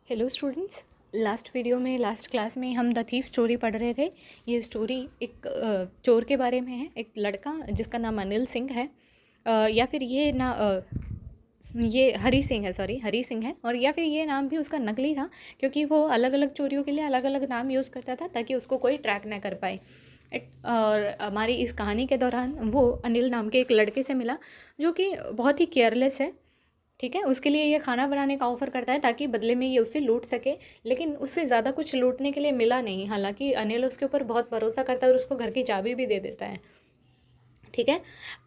Hello students. Last class में हम the thief story पढ़ रहे थे। ये स्टोरी एक चोर के बारे में है। एक लड़का जिसका नाम अनिल सिंह है, या फिर ये हरी सिंह है, सॉरी हरी सिंह है। और या फिर ये नाम भी उसका नकली था, क्योंकि वो अलग अलग चोरियों के लिए अलग अलग नाम यूज़ करता था ताकि उसको कोई ट्रैक ना कर पाए। और हमारी इस कहानी के दौरान वो अनिल नाम के एक लड़के से मिला जो कि बहुत ही केयरलेस है। ठीक है, उसके लिए ये खाना बनाने का ऑफ़र करता है ताकि बदले में ये उससे लूट सके, लेकिन उससे ज़्यादा कुछ लूटने के लिए मिला नहीं। हालांकि अनिल उसके ऊपर बहुत भरोसा करता है और उसको घर की चाबी भी दे देता है। ठीक है,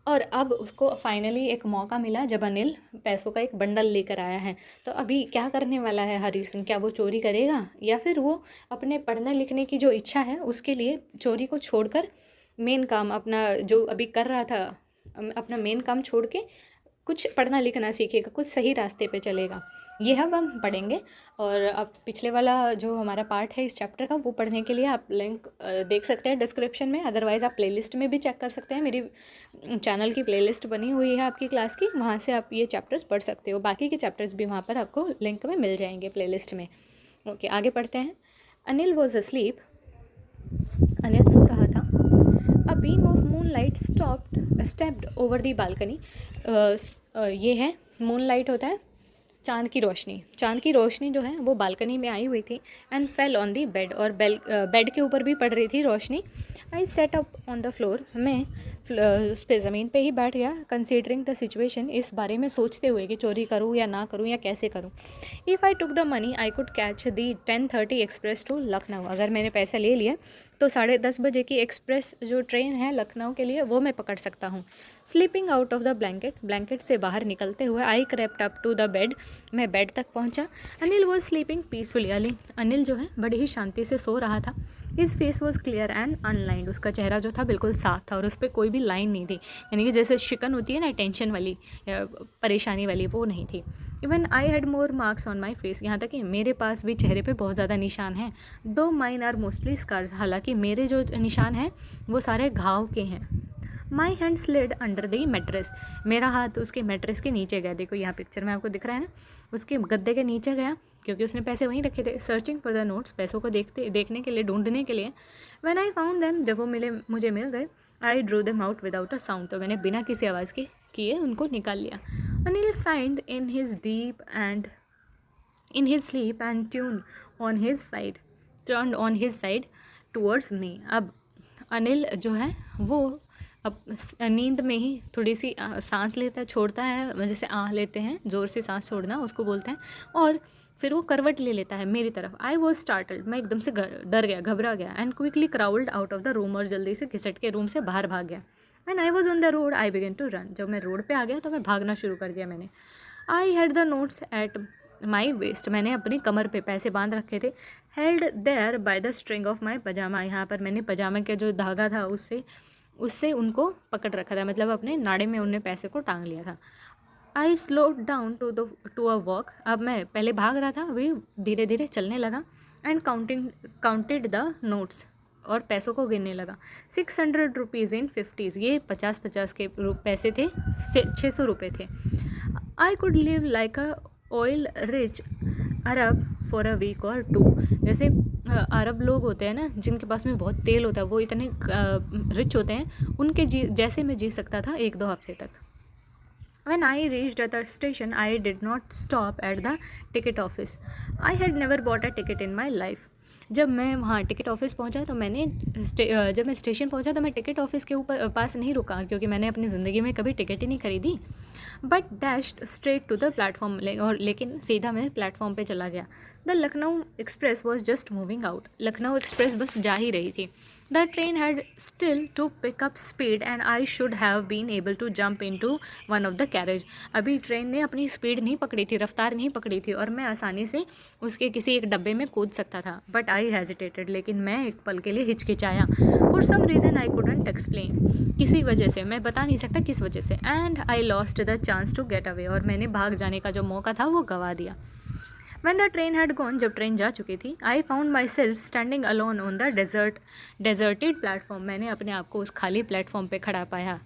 और अब उसको फाइनली एक मौका मिला जब अनिल पैसों का एक बंडल लेकर आया है। तो अभी क्या करने वाला है हरी सिंह? क्या वो चोरी करेगा, या फिर वो अपने पढ़ने लिखने की जो इच्छा है उसके लिए चोरी को छोड़कर मेन काम अपना जो अभी कर रहा था, अपना मेन काम छोड़ के कुछ पढ़ना लिखना सीखेगा, कुछ सही रास्ते पे चलेगा? ये अब हम पढ़ेंगे। और अब पिछले वाला जो हमारा पार्ट है इस चैप्टर का, वो पढ़ने के लिए आप लिंक देख सकते हैं डिस्क्रिप्शन में। अदरवाइज़ आप प्लेलिस्ट में भी चेक कर सकते हैं। मेरी चैनल की प्लेलिस्ट बनी हुई है आपकी क्लास की, वहाँ से आप ये चैप्टर्स पढ़ सकते हो। बाकी के चैप्टर्स भी वहाँ पर आपको लिंक में मिल जाएंगे प्लेलिस्ट में। ओके, आगे पढ़ते हैं। Anil was asleep. अनिल सो रहा था। A beam of moonlight stepped over the balcony. ये है मूनलाइट, होता है चांद की रोशनी। चांद की रोशनी जो है वो बालकनी में आई हुई थी। And fell on the bed, और बेड के ऊपर भी पड़ रही थी रोशनी। I sat up on the floor, मैं उस पर ज़मीन पे ही बैठ गया। कंसिडरिंग द सिचुएशन, इस बारे में सोचते हुए कि चोरी करूँ या ना करूँ या कैसे करूँ। If I took the money I could catch the 10:30 express to Lucknow. अगर मैंने पैसे ले लिए तो 10:30 बजे की एक्सप्रेस जो ट्रेन है लखनऊ के लिए, वो मैं पकड़ सकता हूँ। Sleeping out of the blanket, blanket से बाहर निकलते हुए I crept up to the bed, मैं बेड तक पहुँचा। Anil was sleeping peacefully. Anil जो है बड़ी ही शांति से सो रहा था। His face was clear and unlined, उसका चेहरा जो था बिल्कुल साफ था और उस पर कोई भी लाइन नहीं थी। यानी कि जैसे शिकन होती है ना, टेंशन वाली या परेशानी वाली, वो नहीं थी। Even I had more marks on my face, यहाँ तक कि मेरे पास भी चेहरे पे बहुत ज़्यादा निशान हैं। दो माइन आर मोस्टली स्कार्स, हालांकि मेरे जो निशान हैं वो सारे घाव के हैं। My hand slid under the mattress, मेरा हाथ उसके मैट्रेस के नीचे गया। देखो यहाँ पिक्चर में आपको दिख रहा है ना, उसके गद्दे के नीचे गया, क्योंकि उसने पैसे वहीं रखे थे। सर्चिंग फॉर द नोट्स, पैसों को देखने के लिए, ढूंढने के लिए। व्हेन आई फाउंड देम, जब वो मुझे मिल गए। I drew them out without a sound, तो मैंने बिना किसी आवाज़ के किए उनको निकाल लिया। Anil signed in his sleep and turned on his side towards me। अब अनिल जो है वो अब नींद में ही थोड़ी सी सांस लेता है, छोड़ता है, जैसे आह लेते हैं, ज़ोर से सांस छोड़ना उसको बोलते हैं। और फिर वो करवट ले लेता है मेरी तरफ। आई वॉज स्टार्टल्ड, मैं एकदम से डर गया, घबरा गया। And quickly crawled out of the room, और जल्दी से घिसट के रूम से बाहर भाग गया। And I was on the road I began to run, जब मैं रोड पे आ गया तो मैं भागना शुरू कर दिया मैंने। I had the notes at my waist, मैंने अपनी कमर पे पैसे बांध रखे थे। Held there by the string of my pyjama, यहाँ पर मैंने पजामा के जो धागा था उससे उससे उनको पकड़ रखा था, मतलब अपने नाड़े में उन्हें पैसे को टांग लिया था। I slow down to a walk, अब मैं पहले भाग रहा था, अभी धीरे धीरे चलने लगा। एंड काउंटेड द नोट्स, और पैसों को गिनने लगा। 600 रुपीज़ इन 50s, ये 50-50 के पैसे थे, 600 रुपये थे। I could live like a oil rich Arab for a week or two, जैसे अरब लोग होते हैं ना जिनके पास में बहुत तेल होता है, वो इतने रिच होते हैं, उनके जैसे मैं जी सकता था 1-2 हफ्ते तक। When I reached at the station, I did not stop at the ticket office. I had never bought a ticket in my life. जब मैं वहाँ टिकट ऑफिस पहुँचा तो जब मैं स्टेशन पहुँचा तो मैं टिकट ऑफिस के ऊपर पास नहीं रुका, क्योंकि मैंने अपनी ज़िंदगी में कभी टिकट ही नहीं खरीदी। But dashed straight to the platform, और लेकिन सीधा मैं प्लेटफॉर्म पे चला गया। The Lucknow express was just moving out, Lucknow express बस जा ही रही थी। The train had still to pick up speed and I should have been able to jump into one of the carriage, अभी ट्रेन ने अपनी स्पीड नहीं पकड़ी थी, रफ्तार नहीं पकड़ी थी, और मैं आसानी से उसके किसी एक डब्बे में कूद सकता था। बट आई हेजिटेटेड, लेकिन मैं एक पल के लिए हिचकिचाया। For some reason I couldn't explain, किसी वजह से, मैं बता नहीं सकता किस वजह से। And I lost the chance to get away, और मैंने भाग जाने का जो मौका था वो गंवा दिया। When the train had gone, जब ट्रेन जा चुकी थी, I found myself standing alone on the deserted platform, मैंने अपने आप को उस खाली प्लेटफॉर्म पे खड़ा पाया।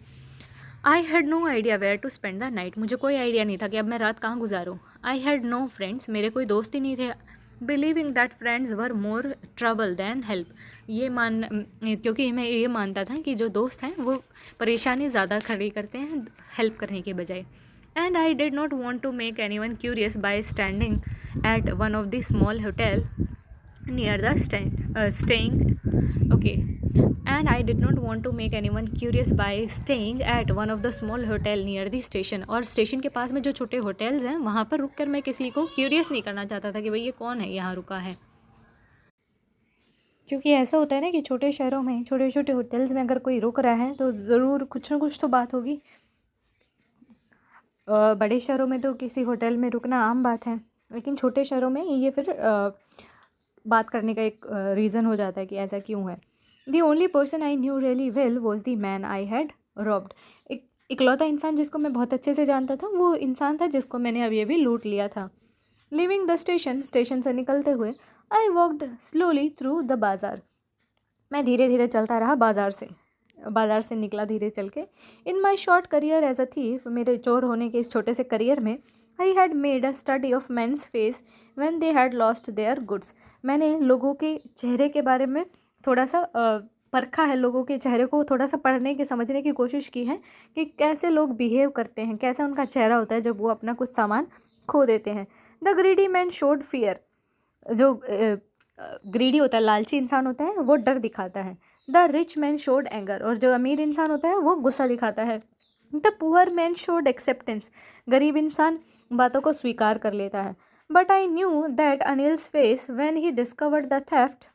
I had no idea where to spend the night, मुझे कोई आइडिया नहीं था कि अब मैं रात कहाँ गुजारूँ। आई हैड नो फ्रेंड्स, मेरे कोई दोस्त ही नहीं थे। Believing that friends were more trouble than help. क्योंकि मैं ये मानता था कि जो दोस्त हैं वो परेशानी ज़्यादा खड़ी करते हैं हेल्प करने के बजाय। And I did not want to make anyone curious by standing at one of the small hotel near the staying okay and I did not want to make anyone curious by staying at one of the small hotel near the station। और station के पास में जो छोटे hotels हैं वहाँ पर रुक कर मैं किसी को क्यूरियस नहीं करना चाहता था कि भाई ये कौन है यहाँ रुका है। क्योंकि ऐसा होता है ना कि छोटे शहरों में छोटे छोटे होटल्स में अगर कोई रुक रहा है तो ज़रूर कुछ ना कुछ तो बात होगी। बड़े शहरों में तो किसी होटल में रुकना आम बात है, लेकिन छोटे शहरों में ये फिर बात करने का एक रीज़न हो जाता है कि ऐसा क्यों है। The only person I knew really well was the man I had robbed. एक इकलौता इंसान जिसको मैं बहुत अच्छे से जानता था वो इंसान था जिसको मैंने अभी लूट लिया था। लिविंग द स्टेशन से निकलते हुए I walked slowly through the बाज़ार। मैं धीरे धीरे चलता रहा बाज़ार से निकला धीरे चल के। In my short career as a thief, मेरे चोर होने के इस छोटे से करियर में, I had made a study of men's faces when they had lost their goods. मैंने लोगों के चेहरे के बारे में थोड़ा सा परखा है, लोगों के चेहरे को थोड़ा सा पढ़ने की समझने की कोशिश की है कि कैसे लोग बिहेव करते हैं, कैसा उनका चेहरा होता है जब वो अपना कुछ सामान खो देते हैं। The greedy man showed fear. जो ग्रीडी होता है, लालची इंसान होता है, वो डर दिखाता है। The rich man showed anger. और जो अमीर इंसान होता है वो गुस्सा दिखाता है। The poor man showed acceptance. गरीब इंसान बातों को स्वीकार कर लेता है। But I knew that Anil's face when he discovered the theft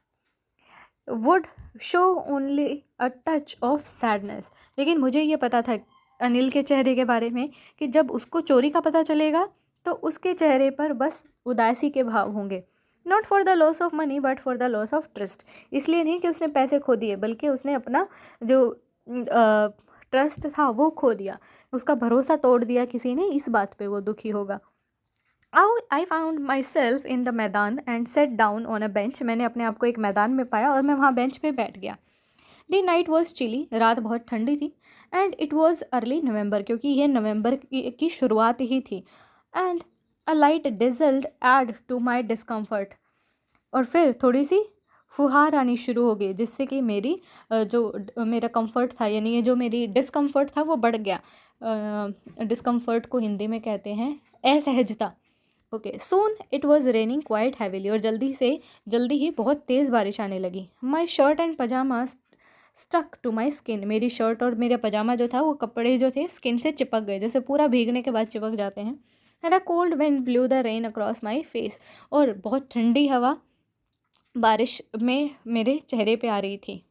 would show only a touch of sadness. लेकिन मुझे ये पता था अनिल के चेहरे के बारे में कि जब उसको चोरी का पता चलेगा तो उसके चेहरे पर बस उदासी के भाव होंगे। Not for the loss of money but for the loss of trust. इसलिए नहीं कि उसने पैसे खो दिए, बल्कि उसने अपना जो ट्रस्ट था वो खो दिया, उसका भरोसा तोड़ दिया किसी ने, इस बात पे वो दुखी होगा। I found my self in the maidan and set down on a bench. मैंने अपने आप को एक मैदान में पाया और मैं वहाँ बेंच पे बैठ गया। The night was chilly. रात बहुत ठंडी थी। And it was early November, क्योंकि ये नवंबर की शुरुआत ही थी। And a light drizzle added to my discomfort. और फिर थोड़ी सी फुहार आनी शुरू हो गई, जिससे कि मेरी मेरा कंफर्ट था, यानी ये जो मेरी डिस्कम्फर्ट था वो बढ़ गया। डिस्कम्फर्ट को हिंदी में कहते हैं असहजता। Okay, soon it was raining quite heavily. और जल्दी ही बहुत तेज़ बारिश आने लगी। My shirt and pyjama stuck to my skin. मेरी शर्ट और मेरा पजामा जो था वो कपड़े जो थे स्किन से चिपक गए, जैसे पूरा भीगने के बाद चिपक जाते हैं। And a cold wind blue the rain across my face. और बहुत ठंडी हवा बारिश में मेरे चेहरे पे आ रही थी।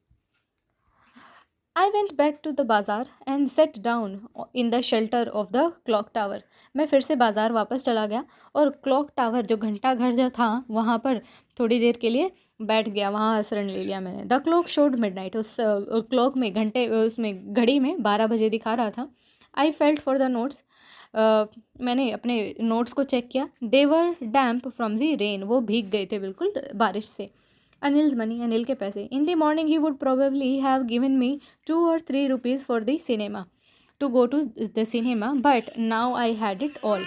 I went back to the बाज़ार and set down in the shelter of the clock tower. मैं फिर से बाज़ार वापस चला गया और क्लॉक टावर जो घंटा घर जो था वहाँ पर थोड़ी देर के लिए बैठ गया, वहाँ आश्रय ले लिया मैंने। The clock showed midnight. उस क्लॉक में उसमें घड़ी में 12 बजे दिखा रहा था। I felt for the notes. मैंने अपने नोट्स को चेक किया। दे वर डैम्प फ्रॉम द रेन। वो भीग गए थे बिल्कुल बारिश से। अनिल्स मनी। अनिल के पैसे। In the morning he would probably have given me 2 or 3 rupees for the cinema to go to the cinema, but now I had it all.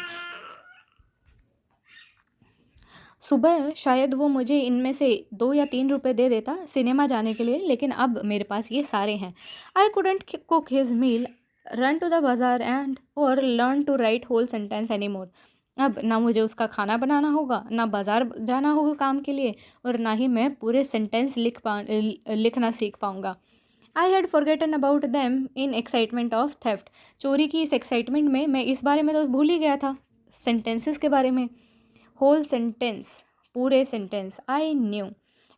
सुबह शायद वो मुझे इनमें से 2 या 3 रुपए दे देता सिनेमा जाने के लिए, लेकिन अब मेरे पास ये सारे हैं। I couldn't cook his meal, run to the बाज़ार एंड और learn to write whole sentence any more. अब ना मुझे उसका खाना बनाना होगा, ना बाज़ार जाना होगा काम के लिए, और ना ही मैं पूरे सेंटेंस लिखना सीख पाऊँगा। I had forgotten about them in excitement of theft. चोरी की इस एक्साइटमेंट में मैं इस बारे में तो भूल ही गया था, सेंटेंसेस के बारे में। होल सेंटेंस, पूरे sentence. I knew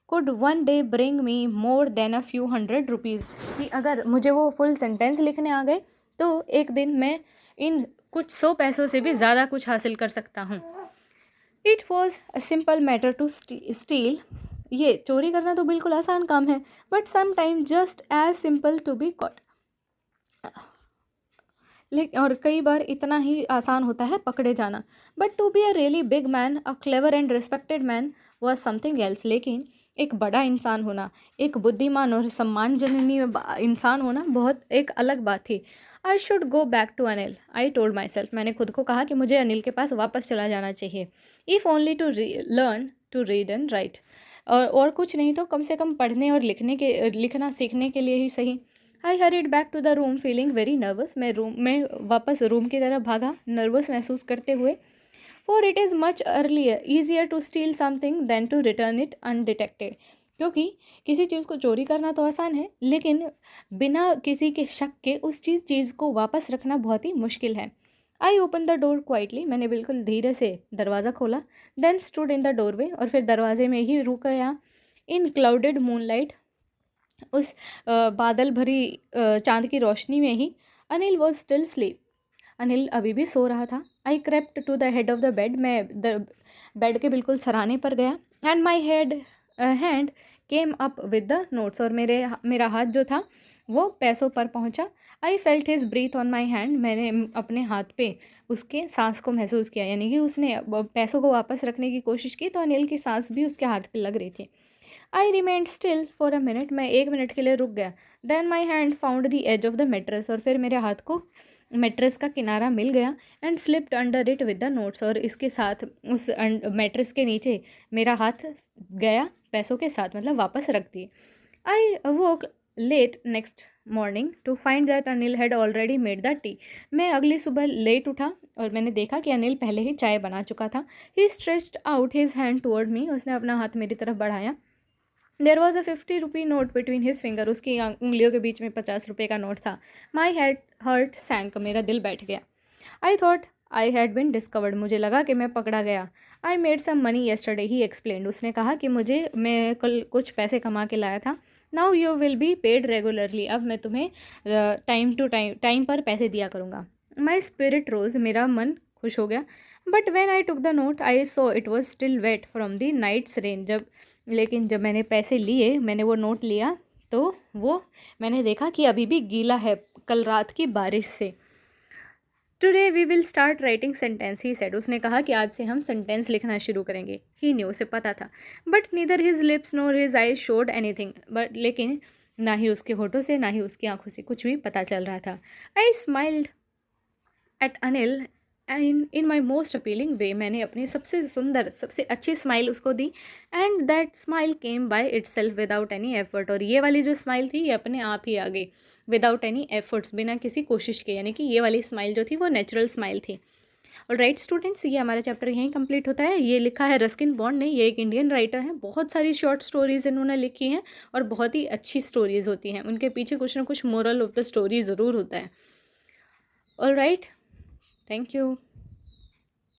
could one day bring me more than a few hundred rupees. कि अगर मुझे वो फुल सेंटेंस लिखने आ गए तो एक दिन मैं इन कुछ 100 पैसों से भी ज़्यादा कुछ हासिल कर सकता हूँ। It was a simple matter to steal. ये चोरी करना तो बिल्कुल आसान काम है, but sometime just as simple to be caught. लेकिन और कई बार इतना ही आसान होता है पकड़े जाना। But to be a really big man, a clever and respected man was something else. लेकिन एक बड़ा इंसान होना, एक बुद्धिमान और सम्मानजननीय इंसान होना बहुत एक अलग बात थी। I should go back to Anil, I told myself, मैंने खुद को कहा कि मुझे अनिल के पास वापस चला जाना चाहिए। If only to learn to read and write, और कुछ नहीं तो कम से कम पढ़ने और लिखना सीखने के लिए ही सही। I hurried back to the room feeling very nervous, मैं वापस रूम की तरफ भागा, नर्वस महसूस करते हुए। For it is much earlier easier to steal something than to return it undetected, क्योंकि किसी चीज़ को चोरी करना तो आसान है, लेकिन बिना किसी के शक के उस चीज़ को वापस रखना बहुत ही मुश्किल है। I open the door quietly, मैंने बिल्कुल धीरे से दरवाज़ा खोला। Then stood in the doorway, और फिर दरवाजे में ही रुक गया। इन क्लाउडेड मूनलाइट, उस बादल भरी चांद की रोशनी में ही Anil was still sleep, Anil अभी भी सो रहा था। I crept to the head of the bed, मैं बेड के बिल्कुल सराहने पर गया। And my hand came up with the notes, और मेरा हाथ जो था वो पैसों पर पहुंचा। I felt his breath on my hand, मैंने अपने हाथ पे उसके सांस को महसूस किया, यानी कि उसने पैसों को वापस रखने की कोशिश की तो अनिल की सांस भी उसके हाथ पे लग रही थी। I remained still for a minute, मैं 1 मिनट के लिए रुक गया। Then my hand found the edge of the mattress, और फिर मेरे हाथ को मेट्रेस का किनारा मिल गया। And slipped under it with the notes, और इसके साथ उस मेट्रेस के नीचे मेरा हाथ गया पैसों के साथ, मतलब वापस रख दिए। I woke late next morning to find that Anil had already made the tea, मैं अगली सुबह लेट उठा और मैंने देखा कि अनिल पहले ही चाय बना चुका था। He stretched out his hand toward me, उसने अपना हाथ मेरी तरफ बढ़ाया। There was a 50 rupee note between his finger, उसकी उंगलियों के बीच में 50 रुपये का नोट था। माई हेड हर्ट सैंक, मेरा दिल बैठ गया। I thought I had been discovered, मुझे लगा कि मैं पकड़ा गया। I made some money yesterday, he explained, उसने कहा कि मैं कल कुछ पैसे कमा के लाया था। Now you will be paid regularly, अब मैं तुम्हें टाइम पर पैसे दिया करूँगा। माई स्पिरिट रोज, मेरा मन खुश हो गया। But when I took the note I saw it was still wet from the night's rain, लेकिन जब मैंने पैसे लिए, मैंने वो नोट लिया तो वो मैंने देखा कि अभी भी गीला है कल रात की बारिश से। Today we will start writing sentence, he said, उसने कहा कि आज से हम सेंटेंस लिखना शुरू करेंगे। ही न्यू, उसे पता था। But neither his lips NOR his eyes showed anything, but लेकिन ना ही उसके होठों से ना ही उसकी आंखों से कुछ भी पता चल रहा था। I smiled at Anil in my most appealing way, मैंने अपनी सबसे सुंदर सबसे अच्छी स्माइल उसको दी। And that smile came by itself without any effort, और ये वाली जो स्माइल थी ये अपने आप ही आ गई विदाउट एनी एफर्ट्स, बिना किसी कोशिश के, यानी कि ये वाली स्माइल जो थी वो नेचुरल स्माइल थी। और राइट स्टूडेंट्स, ये हमारा चैप्टर यहीं कंप्लीट होता है। ये लिखा है रस्किन बॉन्ड ने, ये एक इंडियन राइटर हैं, बहुत सारी शॉर्ट स्टोरीज इन्होंने लिखी हैं और बहुत ही अच्छी स्टोरीज होती हैं, उनके पीछे कुछ ना कुछ मोरल ऑफ द स्टोरी ज़रूर होता है। All right, thank you.